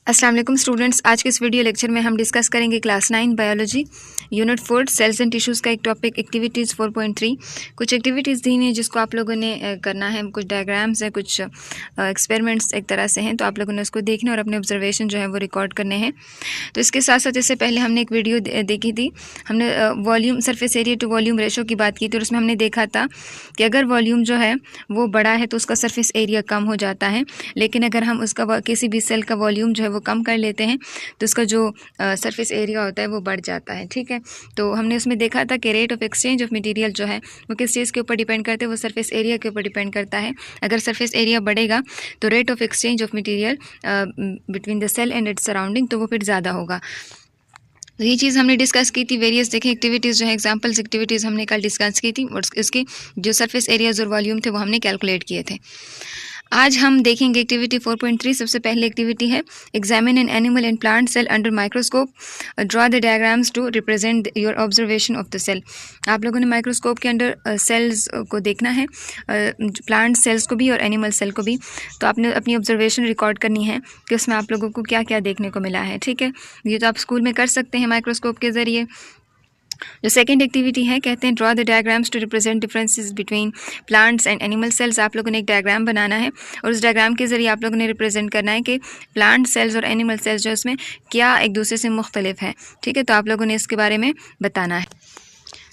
अस्सलाम वालेकुम स्टूडेंट्स। आज के इस वीडियो लेक्चर में हम डिस्कस करेंगे class 9 biology unit 4 cells and tissues का एक टॉपिक एक्टिविटीज़ 4.3। कुछ एक्टिविटीज़ दी हैं जिसको आप लोगों ने करना है। कुछ डायग्राम्स हैं, कुछ एक्सपेरिमेंट्स एक तरह से हैं, तो आप लोगों ने उसको देखना और अपने ऑब्जर्वेशन जो है वो रिकॉर्ड करने हैं। तो इसके साथ साथ इससे पहले हमने एक वीडियो देखी थी। हमने volume surface area to volume ratio की बात की थी और उसमें हमने देखा था कि अगर वॉल्यूम जो है वो बड़ा है तो उसका सरफेस एरिया कम हो जाता है, लेकिन अगर हम उसका किसी भी सेल का वॉल्यूम जो है वो कम कर लेते हैं तो उसका जो सरफेस एरिया होता है वो बढ़ जाता है। ठीक है, तो हमने उसमें देखा था कि rate of exchange of material जो है वो किस चीज़ के ऊपर डिपेंड करते हैं, वो सरफेस एरिया के ऊपर डिपेंड करता है। अगर सरफेस एरिया बढ़ेगा तो rate of exchange of material between the cell and its surrounding तो वो फिर ज़्यादा होगा। तो ये चीज़ हमने डिस्कस की थी। वेरियस देखें एक्टिविटीज़ जो है एग्जांपल्स एक्टिविटीज़ हमने कल डिस्कस की थी और इसके जो सरफेस एरियाज और वॉल्यूम थे वो हमने कैलकुलेट किए थे। आज हम देखेंगे एक्टिविटी 4.3। सबसे पहले एक्टिविटी है examine an animal and plant cell under microscope, draw the diagrams to represent your observation of the cell. आप लोगों ने माइक्रोस्कोप के अंडर सेल्स को देखना है, प्लांट सेल्स को भी और एनिमल सेल को भी। तो आपने अपनी ऑब्जर्वेशन रिकॉर्ड करनी है कि उसमें आप लोगों को क्या क्या देखने को मिला है। ठीक है, ये तो आप स्कूल में कर सकते हैं माइक्रोस्कोप के ज़रिए। जो सेकंड एक्टिविटी है, कहते हैं draw the diagrams to represent differences between plants and animal cells. आप लोगों ने एक डायग्राम बनाना है और उस डायग्राम के ज़रिए आप लोगों ने रिप्रेजेंट करना है कि प्लांट सेल्स और एनिमल सेल्स जो इसमें क्या एक दूसरे से मुख्तलिफ है। ठीक है, तो आप लोगों ने इसके बारे में बताना है।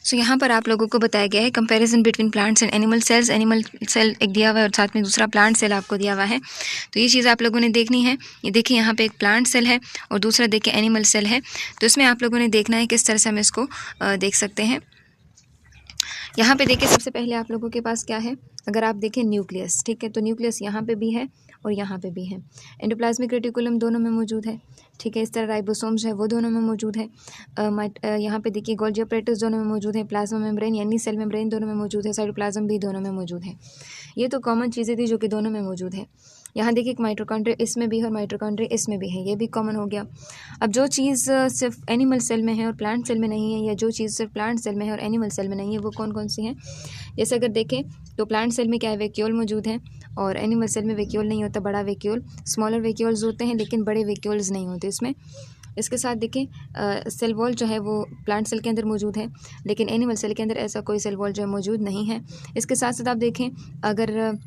सो यहाँ पर आप लोगों को बताया गया है comparison between plants and animal cells. Animal cell एक दिया हुआ है और साथ में दूसरा प्लांट सेल आपको दिया हुआ है, तो ये चीज़ आप लोगों ने देखनी है। ये देखिए यहाँ पे एक प्लांट सेल है और दूसरा देखिए एनिमल सेल है, तो इसमें आप लोगों ने देखना है किस तरह से हम इसको देख सकते हैं। यहाँ पे देखिए सबसे पहले आप लोगों के पास क्या है, अगर आप देखें न्यूक्लियस। ठीक है, तो न्यूक्लियस यहाँ पे भी है और यहाँ पे भी है। एंडोप्लाज्मिक रेटिकुलम दोनों में मौजूद है। ठीक है, इस तरह राइबोसोम जो है वो दोनों में मौजूद है। यहाँ पे देखिए गोल्गी अपैरेटस दोनों में मौजूद है। प्लाज्मा मेम्ब्रेन यानी सेल मेम्ब्रेन दोनों में मौजूद है। साइटोप्लाज्म भी दोनों में मौजूद है। ये तो कॉमन चीज़ें थी जो कि दोनों में मौजूद है। यहाँ देखिए एक माइटोकॉन्ड्रिया इसमें भी है और माइटोकॉन्ड्रिया इसमें भी है, ये भी कॉमन हो गया। अब जो चीज़ सिर्फ एनिमल सेल में है और प्लांट सेल में नहीं है, या जो चीज़ सिर्फ प्लांट सेल में है और एनिमल सेल में नहीं है, वो कौन कौन सी हैं? जैसे अगर देखें तो प्लांट सेल में क्या है, वैक्यूल मौजूद है और एनिमल सेल में वैक्यूल नहीं होता। बड़ा वैक्यूल, स्मॉलर वैक्यूल्स होते हैं लेकिन बड़े वैक्यूल्स नहीं होते इसमें। इसके साथ देखें सेल वॉल जो है वो प्लांट सेल के अंदर मौजूद है, लेकिन एनिमल सेल के अंदर ऐसा कोई सेल वॉल जो है मौजूद नहीं है। इसके साथ साथ आप देखें अगर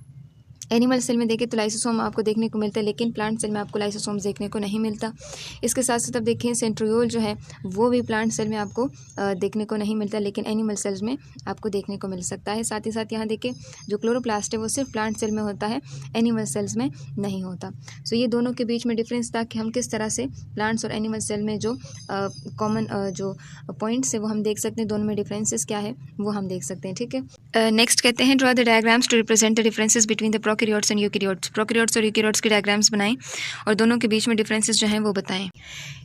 एनिमल सेल में देखें तो लाइसोसोम आपको देखने को मिलता है, लेकिन प्लांट सेल में आपको लाइसोसोम्स देखने को नहीं मिलता। इसके साथ साथ अब देखें सेंट्रियोल जो है वो भी प्लांट सेल में आपको देखने को नहीं मिलता, लेकिन एनिमल सेल्स में आपको देखने को मिल सकता है। साथ ही साथ यहाँ देखें जो क्लोरोप्लास्ट है वो सिर्फ प्लांट सेल में होता है, एनिमल सेल्स में नहीं होता। सो ये दोनों के बीच में डिफरेंस था कि हम किस तरह से प्लांट्स और एनिमल सेल में जो कॉमन जो पॉइंट्स है वो हम देख सकते हैं, दोनों में डिफरेंसेस क्या है वो हम देख सकते हैं। ठीक है, नेक्स्ट कहते हैं draw the diagrams to represent the differences between the prokaryotes and eukaryotes. Prokaryotes और यूकैरियोट्स के डायग्राम्स बनाएं और दोनों के बीच में डिफरेंसेस जो हैं वो बताएं।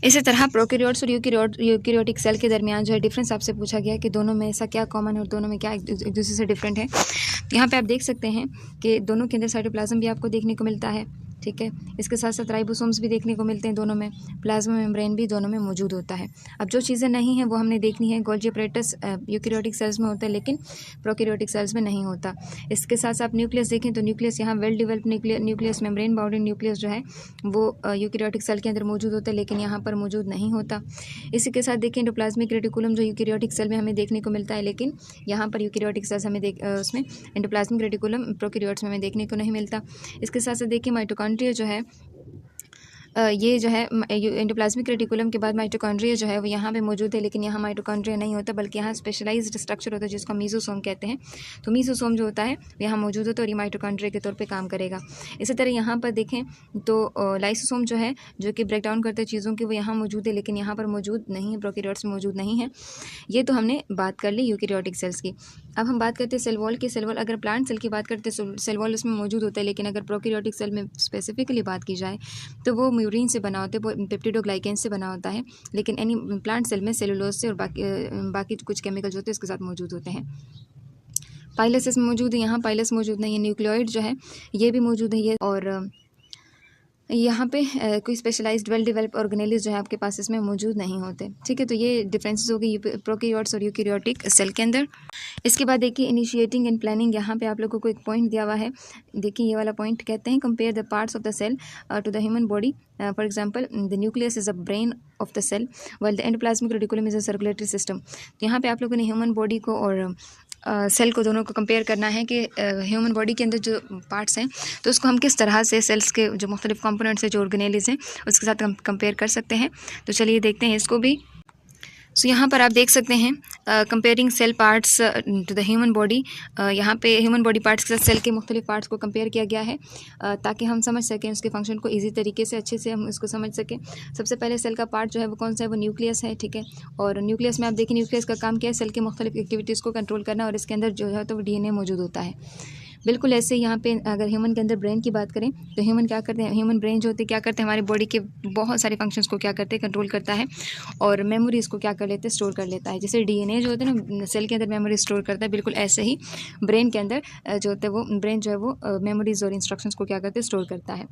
इसी तरह प्रोकैरियोट्स और यूकैरियोटिक सेल के दरमियान जो है डिफरेंस आपसे पूछा गया कि दोनों में ऐसा क्या कॉमन है और दोनों में क्या एक दूसरे से डिफरेंट है। यहाँ पे आप देख सकते हैं कि दोनों के अंदर साइटोप्लाज्म भी आपको देखने को मिलता है। ठीक है, इसके साथ साथ राइबोसोम्स भी देखने को मिलते हैं दोनों में, प्लाज्मा मेम्ब्रेन भी दोनों में मौजूद होता है। अब जो चीज़ें नहीं हैं वो हमने देखनी है। गोल्गी अपैरेटस यूकैरियोटिक सेल्स में होता है लेकिन प्रोकैरियोटिक सेल्स में नहीं होता। इसके साथ साथ न्यूक्लियस देखें तो न्यूक्लियस यहाँ well developed nucleus membrane bounded nucleus जो है वो यूकैरियोटिक सेल के अंदर मौजूद होता है, लेकिन यहाँ पर मौजूद नहीं होता। इसी के साथ देखें एंडोप्लाज्मिक रेटिकुलम जो यूकैरियोटिक सेल में हमें देखने को मिलता है, लेकिन यहाँ पर यूकैरियोटिक सेल्स हमें उसमें एंडोप्लाज्मिक रेटिकुलम प्रोकैरियोट्स में हमें देखने को नहीं मिलता। इसके साथ साथ देखिए माइटोकॉन्ड्रिया जो है ये जो है एंडोप्लाज्मिक रेटिकुलम के बाद माइटोकॉन्ड्रिया जो है वो यहाँ पे मौजूद है, लेकिन यहाँ माइटोकॉन्ड्रिया नहीं होता बल्कि यहाँ स्पेशलाइज्ड स्ट्रक्चर होता है जिसको मीसोसोम कहते हैं। तो मीसोसोम जो होता है यहाँ मौजूद होता है और ये माइटोकॉन्ड्रिया के तौर पे काम करेगा। इसी तरह यहाँ पर देखें तो लाइसोसोम जो है जो कि ब्रेक डाउन करते हैं चीज़ों की, वो यहाँ मौजूद है लेकिन यहाँ पर मौजूद नहीं है, प्रोकैरियोट्स में मौजूद नहीं है। ये तो हमने बात कर ली यूकैरियोटिक सेल्स की। अब हम बात करते हैं सेल वॉल की। सेल वॉल अगर प्लांट सेल की बात करते हैं सेल वॉल उसमें मौजूद होता है, लेकिन अगर प्रोकैरियोटिक सेल में स्पेसिफिकली बात की जाए तो वो म्यूरिन से बना होता है, वो पेप्टिडोग्लाइकेन से बना होता है, लेकिन एनी प्लांट सेल में सेलुलोज से और बाकी कुछ केमिकल्स होते हैं इसके साथ मौजूद होते हैं। पाइलस इसमें मौजूद है, यहाँ पाइलस मौजूद नहीं है। न्यूक्लियोइड जो है ये भी मौजूद है ये, और यहाँ पे कोई स्पेशलाइज्ड वेल डेवलप्ड ऑर्गेनेल्स जो है आपके पास इसमें मौजूद नहीं होते। ठीक है, तो ये डिफरेंसेस हो गई प्रोकैरियोट्स और यूकैरियोटिक सेल के अंदर। इसके बाद देखिए इनिशिएटिंग एंड प्लानिंग, यहाँ पे आप लोगों को एक पॉइंट दिया हुआ है। देखिए ये वाला पॉइंट कहते हैं compare the parts of the cell to the human body. For example the nucleus is a brain of the cell while the endoplasmic reticulum is a circulatory system. तो यहाँ पे आप लोगों ने ह्यूमन बॉडी को और सेल को दोनों को कंपेयर करना है कि ह्यूमन बॉडी के अंदर जो पार्ट्स हैं तो उसको हम किस तरह से सेल्स के जो मुख्तलिफ कंपोनेंट्स हैं जो ऑर्गेनेल्स हैं उसके साथ हम कंपेयर कर सकते हैं। तो चलिए देखते हैं इसको भी। सो यहाँ पर आप देख सकते हैं comparing cell parts to the human body. यहाँ पे ह्यूमन बॉडी पार्ट्स के साथ सेल के मुख्तलिफ पार्ट्स को कंपेयर किया गया है ताकि हम समझ सकें उसके फंक्शन को इजी तरीके से अच्छे से हम इसको समझ सकें। सबसे पहले सेल का पार्ट जो है वो कौन सा है, वो न्यूक्लियस है। ठीक है, और न्यूक्लियस में आप देखिए न्यूक्लियस का काम क्या है, सेल के मुख्तलिफ एक्टिविटीज़ को कंट्रोल करना, और इसके अंदर जो है तो DNA मौजूद होता है। बिल्कुल ऐसे यहाँ पे अगर ह्यूमन के अंदर ब्रेन की बात करें तो ह्यूमन क्या करते हैं, ह्यूमन ब्रेन जो होते हैं क्या करते हैं, हमारे बॉडी के बहुत सारे फंक्शंस को क्या करते हैं, कंट्रोल करता है और मेमोरीज़ को क्या कर लेते हैं, स्टोर कर लेता है। जैसे DNA जो होता है ना सेल के अंदर मेमोरी स्टोर करता है, बिल्कुल ऐसे ही ब्रेन के अंदर जो होता है वो ब्रेन जो है वो मेमोरीज़ और इंस्ट्रक्शंस को क्या करते हैं, स्टोर करता है।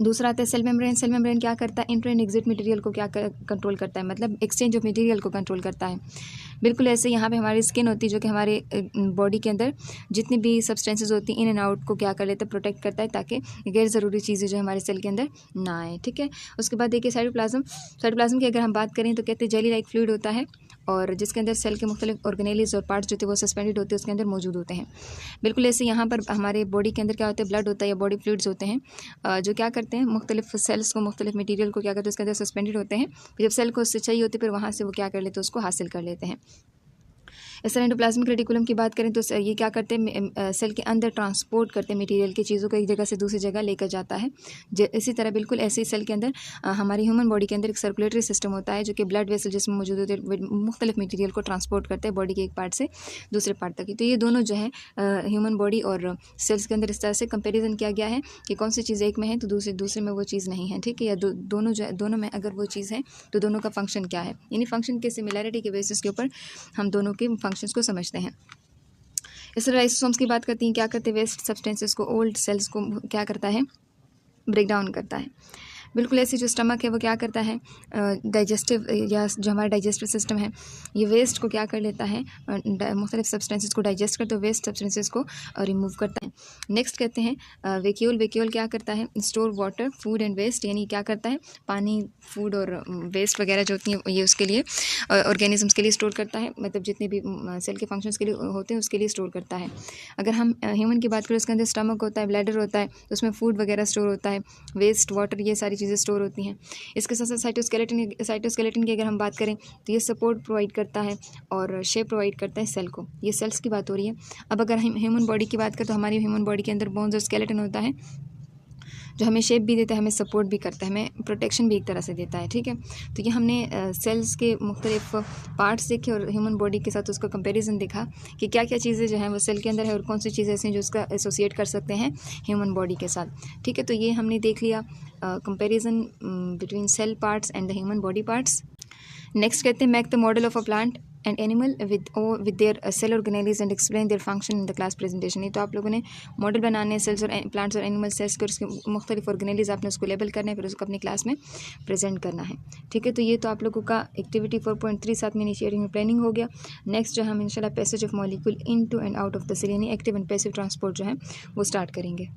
दूसरा आता है सेल मेम्ब्रेन। सेल मेम्ब्रेन क्या करता है, एंटर एंड एग्जिट मटेरियल को क्या कंट्रोल करता है, मतलब एक्सचेंज ऑफ मटेरियल को कंट्रोल करता है। बिल्कुल ऐसे यहाँ पे हमारी स्किन होती है जो कि हमारे बॉडी के अंदर जितनी भी सब्सटेंसेस होती हैं इन एंड आउट को क्या कर लेता है, प्रोटेक्ट करता है ताकि गैर ज़रूरी चीज़ें जो हमारे सेल के अंदर ना आए। ठीक है, उसके बाद देखिए साइटोप्लाज्म की अगर हम बात करें तो कहते हैं जेली लाइक फ्लूइड होता है और जिसके अंदर सेल के मुख्तलिफ ऑर्गेनेल्स और पार्ट्स जो थे वो सस्पेंडेड होते हैं उसके अंदर मौजूद होते हैं। बिल्कुल ऐसे यहाँ पर हमारे बॉडी के अंदर क्या होता है, ब्लड होता है या बॉडी फ्लूइड्स होते हैं जो क्या करते हैं, मुख्तलिफ सेल्स को मुख्तलिफ मटीरियल को क्या करते हैं उसके अंदर सस्पेंडेड होते हैं। फिर जब सेल को उससे चाहिए होती है फिर वहाँ से वो क्या कर लेते हैं, उसको हासिल कर लेते हैं। इस तरह एंडोप्लाज्मिक रेटिकुलम की बात करें तो ये क्या करते हैं, सेल के अंदर ट्रांसपोर्ट करते हैं मटेरियल की चीज़ों को एक जगह से दूसरी जगह लेकर जाता है। इसी तरह बिल्कुल ऐसे ही सेल के अंदर हमारी ह्यूमन बॉडी के अंदर एक सर्कुलेटरी सिस्टम होता है जो कि ब्लड वेसल जिसमें मौजूद होते हैं मुख्तलिफ मटीरियल को ट्रांसपोर्ट करते हैं बॉडी के एक पार्ट से दूसरे पार्ट तक। तो ये दोनों जो है ह्यूमन बॉडी और सेल्स के अंदर इस तरह से कंपेरिजन किया गया है कि कौन सी चीज़ एक में है तो दूसरे में वो चीज़ नहीं है। ठीक है, या दोनों जो है दोनों में अगर वो चीज़ है तो दोनों का फंक्शन क्या है, यानी फंक्शन के सिमिलैरिटी के बेसिस के ऊपर हम दोनों के फंक्शंस को समझते हैं। इस तरह लाइसोसोम्स की बात करती हैं, क्या करते हैं, वेस्ट सब्सटेंसेस को ओल्ड सेल्स को क्या करता है, ब्रेक डाउन करता है। बिल्कुल ऐसे जो स्टमक है वो क्या करता है, डाइजेस्टिव या जो हमारा डाइजेस्टिव सिस्टम है ये वेस्ट को क्या कर लेता है, मुख्तलिफ सब्सटेंसेस को डाइजेस्ट करते हुए वेस्ट सब्सटेंसेस को रिमूव करता है। नेक्स्ट कहते हैं वेक्यूल। वेक्यूल क्या करता है, store water food and waste, यानी क्या करता है पानी फूड और वेस्ट वगैरह जो होती हैं ये उसके लिए ऑर्गेनिजम्स के लिए स्टोर करता है, मतलब जितने भी सेल के फंक्शंस के लिए होते हैं उसके लिए स्टोर करता है। अगर हम ह्यूमन की बात करें उसके अंदर स्टमक होता है, ब्लैडर होता है, तो उसमें फूड वगैरह स्टोर होता है, वेस्ट वाटर ये सारी चीज़ें स्टोर होती हैं। इसके साथ साथ साइटोस्केलेटन की अगर हम बात करें तो ये सपोर्ट प्रोवाइड करता है और शेप प्रोवाइड करता है सेल को। ये सेल्स की बात हो रही है। अब अगर हम ह्यूमन बॉडी की बात करें तो हमारी ह्यूमन बॉडी के अंदर बोन्स और स्केलेटन होता है जो हमें शेप भी देता है, हमें सपोर्ट भी करता है, हमें प्रोटेक्शन भी एक तरह से देता है। ठीक है, तो ये हमने सेल्स के मुख्तलिफ पार्ट्स देखे और ह्यूमन बॉडी के साथ उसका कंपैरिजन देखा कि क्या क्या चीज़ें जो हैं वो सेल के अंदर है और कौन सी चीज़ें ऐसी हैं जो उसका एसोसिएट कर सकते हैं ह्यूमन बॉडी के साथ। ठीक है, तो ये हमने देख लिया comparison between cell parts and the human body parts. Next कहते हैं make the model of a plant and animal with their cell organelles and explain their function in the class presentation. ये तो आप लोगों ने मॉडल बनाने sales और plants और एनिमल सेल्स के उसके मुख्तलिफ ऑर्गेनेल्स आपने उसको लेबल करना है, फिर उसको अपनी क्लास में प्रेजेंट करना है। ठीक है, तो ये तो आप लोगों का एक्टिविटी 4.3 साथ में इनिशिएटिंग प्लानिंग हो गया। नेक्स्ट जो हम इंशाल्लाह passage of molecule into and out of the cell यानी एक्टिव एंड पैसिव ट्रांसपोर्ट जो है वो स्टार्ट करेंगे।